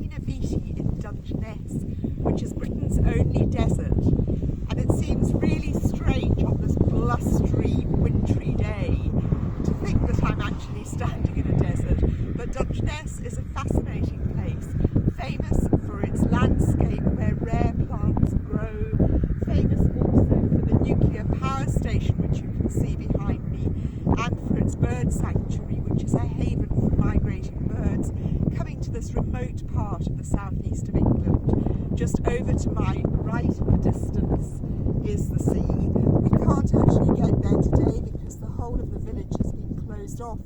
Viti in Dungeness, which is Britain's only desert, and it seems really strange on this blustery, wintry day to think that I'm actually standing in a desert. But Dungeness is a fascinating place, famous for its landscape where rare plants grow, famous also for the nuclear power station which you can see behind me, and for its bird sanctuary, which is a haven for migrating birds coming to this remote part of the southeast of England. Just over to my right in the distance is the sea. We can't actually get there today because the whole of the village has been closed off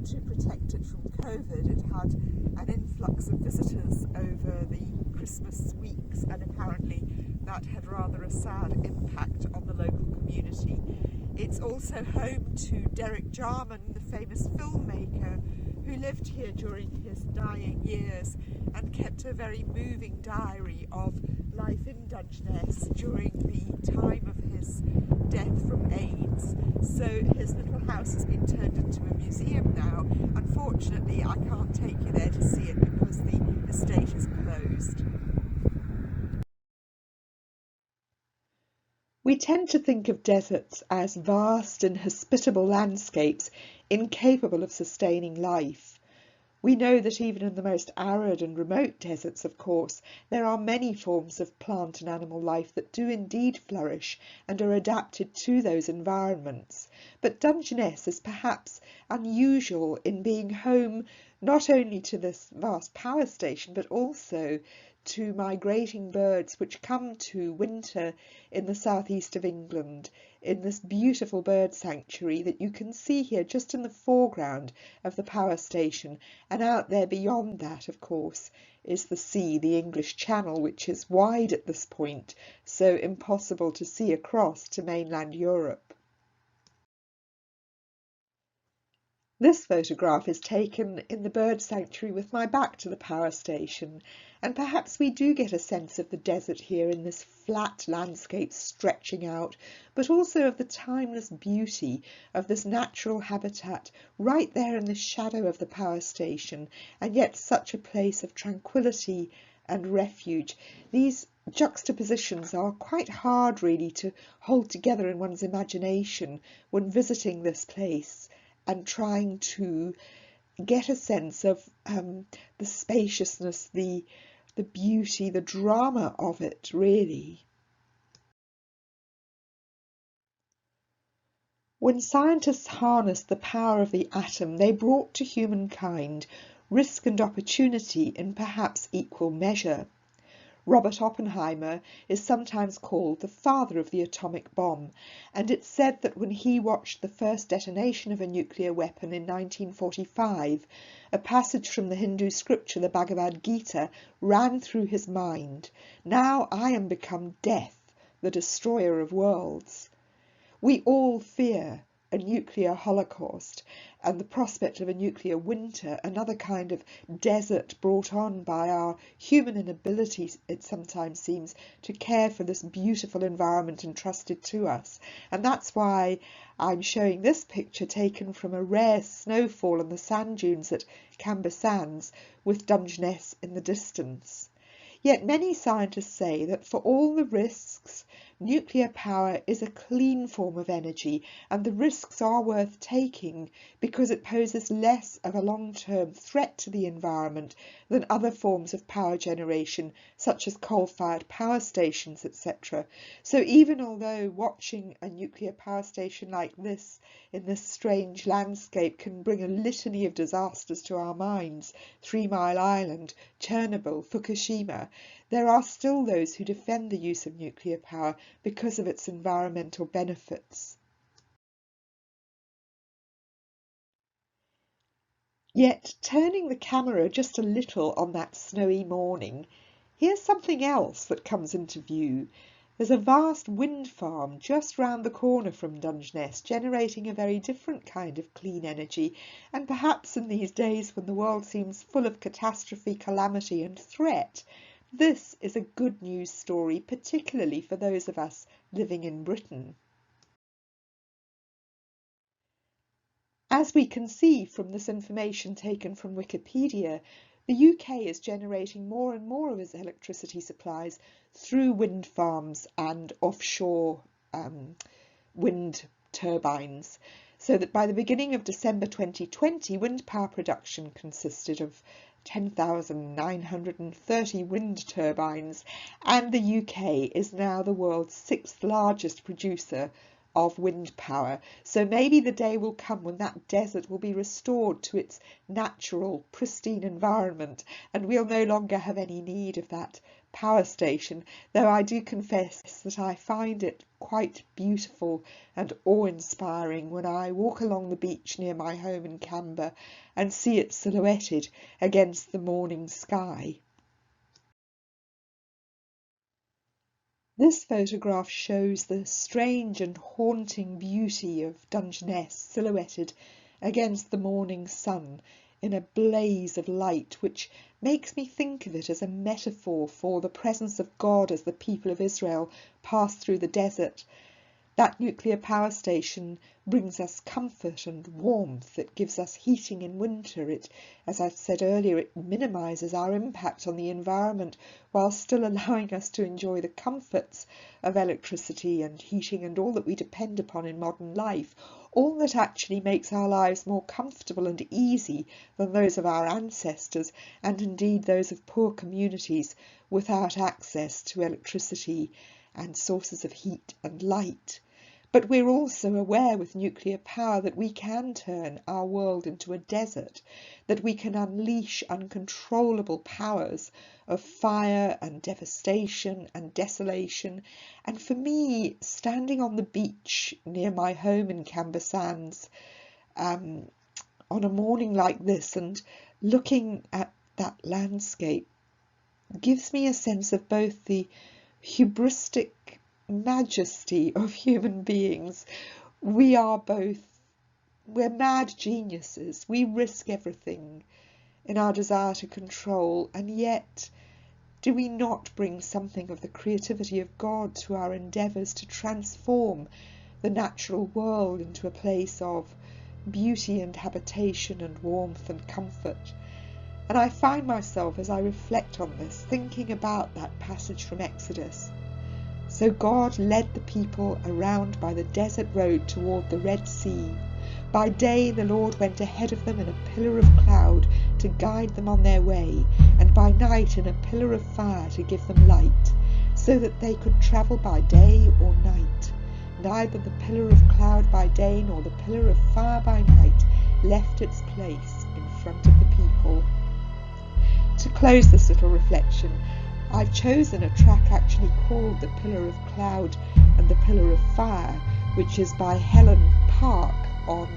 to protect it from COVID. It had an influx of visitors over the Christmas weeks, and apparently that had rather a sad impact on the local community. It's also home to Derek Jarman, the famous filmmaker who lived here during his dying years and kept a very moving diary of life in Dungeness during the time of his death from AIDS. So his little house has been turned into a museum now. Unfortunately, I can't take you there to see it because the estate is closed. We tend to think of deserts as vast, inhospitable landscapes incapable of sustaining life. We know that even in the most arid and remote deserts, of course, there are many forms of plant and animal life that do indeed flourish and are adapted to those environments. But Dungeness is perhaps unusual in being home not only to this vast power station, but also to migrating birds which come to winter in the southeast of England in this beautiful bird sanctuary that you can see here just in the foreground of the power station, and out there beyond that, of course, is the sea, the English Channel, which is wide at this point, so impossible to see across to mainland Europe. This photograph is taken in the bird sanctuary with my back to the power station, and perhaps we do get a sense of the desert here in this flat landscape stretching out, but also of the timeless beauty of this natural habitat right there in the shadow of the power station, and yet such a place of tranquility and refuge. These juxtapositions are quite hard really to hold together in one's imagination when visiting this place and trying to get a sense of the spaciousness, the beauty, the drama of it, really. When scientists harnessed the power of the atom, they brought to humankind risk and opportunity in perhaps equal measure. Robert Oppenheimer is sometimes called the father of the atomic bomb, and it's said that when he watched the first detonation of a nuclear weapon in 1945, a passage from the Hindu scripture, the Bhagavad Gita, ran through his mind. "Now I am become death, the destroyer of worlds." We all fear a nuclear holocaust and the prospect of a nuclear winter, another kind of desert brought on by our human inability, it sometimes seems, to care for this beautiful environment entrusted to us. And that's why I'm showing this picture taken from a rare snowfall in the sand dunes at Camber Sands, with Dungeness in the distance. Yet many scientists say that for all the risks, nuclear power is a clean form of energy, and the risks are worth taking because it poses less of a long-term threat to the environment than other forms of power generation, such as coal-fired power stations, etc. So even although watching a nuclear power station like this in this strange landscape can bring a litany of disasters to our minds, 3 Mile Island, Chernobyl, Fukushima, there are still those who defend the use of nuclear power because of its environmental benefits. Yet, turning the camera just a little on that snowy morning, here's something else that comes into view. There's a vast wind farm just round the corner from Dungeness, generating a very different kind of clean energy, and perhaps in these days when the world seems full of catastrophe, calamity and threat, this is a good news story, particularly for those of us living in Britain. As we can see from this information taken from Wikipedia, The UK is generating more and more of its electricity supplies through wind farms and offshore wind turbines, so that by the beginning of December 2020, wind power production consisted of 10,930 wind turbines, and the UK is now the world's 6th largest producer of wind power. So maybe the day will come when that desert will be restored to its natural, pristine environment, and we'll no longer have any need of that power station, though I do confess that I find it quite beautiful and awe-inspiring when I walk along the beach near my home in Canberra and see it silhouetted against the morning sky. This photograph shows the strange and haunting beauty of Dungeness silhouetted against the morning sun in a blaze of light, which makes me think of it as a metaphor for the presence of God as the people of Israel passed through the desert. That nuclear power station brings us comfort and warmth. It gives us heating in winter. It, as I said earlier, it minimises our impact on the environment while still allowing us to enjoy the comforts of electricity and heating and all that we depend upon in modern life, all that actually makes our lives more comfortable and easy than those of our ancestors, and indeed those of poor communities without access to electricity and sources of heat and light. But we're also aware with nuclear power that we can turn our world into a desert, that we can unleash uncontrollable powers of fire and devastation and desolation. And for me, standing on the beach near my home in Canberra Sands on a morning like this and looking at that landscape gives me a sense of both the hubristic majesty of human beings. We're mad geniuses. We risk everything in our desire to control, and yet do we not bring something of the creativity of God to our endeavours to transform the natural world into a place of beauty and habitation and warmth and comfort? And I find myself, as I reflect on this, thinking about that passage from Exodus. So God led the people around by the desert road toward the Red Sea. By day the Lord went ahead of them in a pillar of cloud to guide them on their way, and by night in a pillar of fire to give them light, so that they could travel by day or night. Neither the pillar of cloud by day nor the pillar of fire by night left its place in front of the people. To close this little reflection, I've chosen a track actually called The Pillar of Cloud and the Pillar of Fire, which is by Helen Park on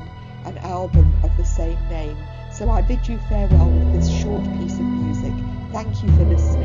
an album of the same name. So I bid you farewell with this short piece of music. Thank you for listening.